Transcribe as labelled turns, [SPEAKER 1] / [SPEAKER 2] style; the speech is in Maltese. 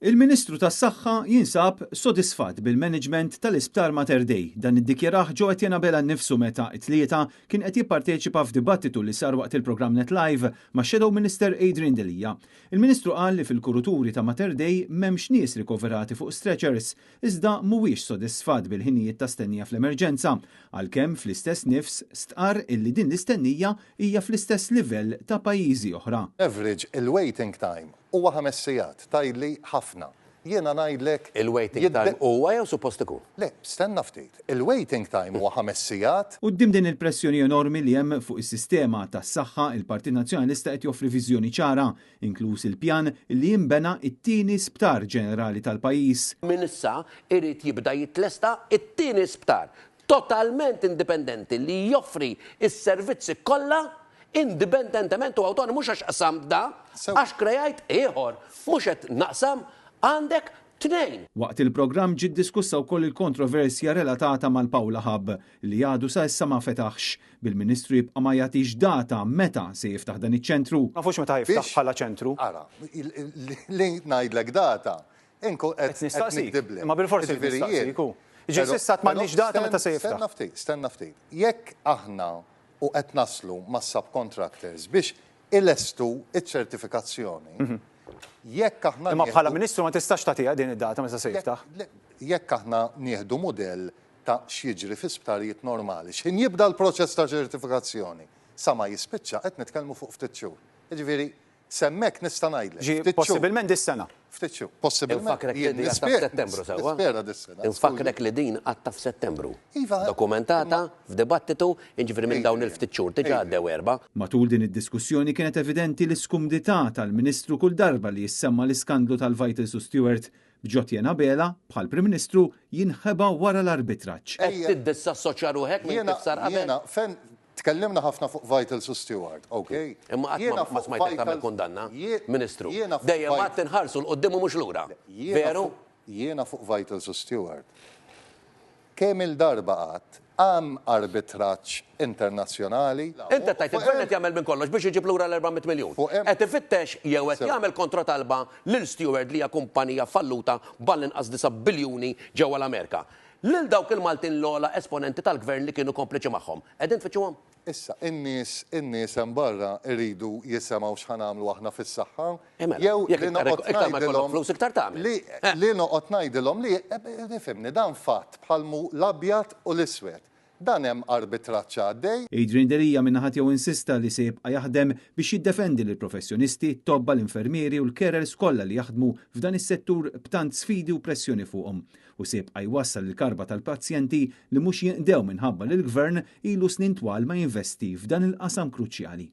[SPEAKER 1] Il-Ministru tas-Saħħa jinsab sodisfatt bil-management tal-Isptar Mater Dei. Dan iddikjaraħ ġo qed jenabela nnifsu meta t-tlieta kien qed jipparteċipa f'dibattitu li sar waqt il-programm Net Live ma' Shadow Minister Adrian Delija. Il-Ministru qal li fil-kuruturi ta' Mater Dei m'hemmx nies rikoverati fuq stretchers, iżda mhuwiex sodisfatt bil-ħinijiet ta' stennija fl-emerġenza, għalkemm fl-istess nifs stqar illi din l-istennija hija fl-istess livell ta' pajjiżi oħra.
[SPEAKER 2] Average il-waiting time huwa 5 sigħat, tajli ħafna. Jiena ngħidlek
[SPEAKER 3] il-waiting time huwa jew suppost ikun?
[SPEAKER 2] Le, stenna ftit. Il-waiting time huwa 5 sigħat.
[SPEAKER 1] Quddiem din il-pressjoni enormi li hemm fuq is-sistema tas-saħħa, il-Partit Nazzjonalista qed joffri viżjoni ċara, inkluż il-pjan li jinbena it-tieni Sptar Ġenerali tal-pajjiż.
[SPEAKER 3] Min issa irid jibda jitlesta it-tieni sptar totalment indipendenti li joffri is-servizzi kollha indipendentement u awtonomu mhux għax qasam da, għax krejajt ieħor, mhux qed naqsam għandek tnejn.
[SPEAKER 1] Waqt il-programm ġiet diskussa wkoll il-kontroversja relatata mal-Pawla Hub li għadu sa issa ma fetaħx. Bil-Ministru jibqa' ma jagħtix data meta se jiftaħ dan iċ-ċentru.
[SPEAKER 4] Ma fux meta jiftaħ bħala ċentru.
[SPEAKER 2] Ara, li ngħidlek data, inkun qed nikdibli.
[SPEAKER 4] Ma bil-forsi nistaqsiku. Ġiet issa m'għandniex data meta se jiftaħ.
[SPEAKER 2] Stenna ftit. Jekk aħna u qed naslu mas-subcontractors biex ilestu iċ-ċertifikazzjoni. Jekk aħna
[SPEAKER 4] imma bħala Ministru ma tistax tagħtiha din id-data meta se jiftaħ.
[SPEAKER 2] Jekk aħna nieħdu mudell ta' x'jiġri fi sptarijiet normali, x'in jibda l-proċess ta' ċertifikazzjoni sa ma jispiċċa qed nitkellmu fuq ftit xhur. Jiġifieri semmek nista' ngħidlek.
[SPEAKER 4] Possibilment dis-sena.
[SPEAKER 2] Ftit xhur. Possibilment.
[SPEAKER 3] Infakrek li din għatta f'Settembru sewwa. Infakrek li din għatta f'Settembru. Dokumentata f'dibattitu jiġifieri minn dawn il-ftit xhur diġà għaddew erba'.
[SPEAKER 1] Matul din id-diskussjoni kienet evidenti l-iskumdità tal-Ministru kull darba li jissemma l-iskandlu tal-Vitals u Stewart b'ġott jenabela bħal Prim Ministru jinħeba wara l-arbitraġġ.
[SPEAKER 3] Qed tiddissassoċja ruħek minn tifsar qabel.
[SPEAKER 2] Tkellimna ħafna fuq Vitals u Stewart, okay?
[SPEAKER 3] Imma qatt ma smajtek tagħmel kundanna, Ministru. Dejjem qatt tinħarsu l-qudiem u mhux lura. Veru?
[SPEAKER 2] Jiena fuq Vitals u Stewart. Kemm il-darba qatt hemm arbitraġġ internazzjonali.
[SPEAKER 3] Inta tajt il-gvern qed jagħmel minn kollox biex iġib lura l-400 miljun. Qed ifittex jew qed jagħmel kontrotalba lil Stewart li hija kumpanija falluta ball-inqas 9 biljuni ġewwa l-Amerika. Lil dawk il-Maltin l-ola esponenti tal-gvern li kienu kompliċi magħhom. Qegħdin tfittxuhom?
[SPEAKER 2] Issa, in-nies hemm barra rridu jisimgħu x'ħanamlu aħna fis-saħħa.
[SPEAKER 3] Jew iktar ma jkollok flus iktar tagħmel.
[SPEAKER 2] Li noqgħod ngħidilhom li ifhimni dan fatt bħalmu l-abjad u l-iswed. Dan hemm arbitraġġ għaddej.
[SPEAKER 1] Adrian Delija minnaħat jew insista li se jibqa' jaħdem biex jiddefendi lill professjonisti, tobba l-infermieri u l-carers kollha li jaħdmu f'dan is-settur b'tant sfidi u pressjoni fuqhom. U se jibqa' jwassal il-karba tal-pazjenti li mhux jinqdew minħabba li l-Gvern ilu snin twal ma jinvesti f'dan il-qasam kruċjali.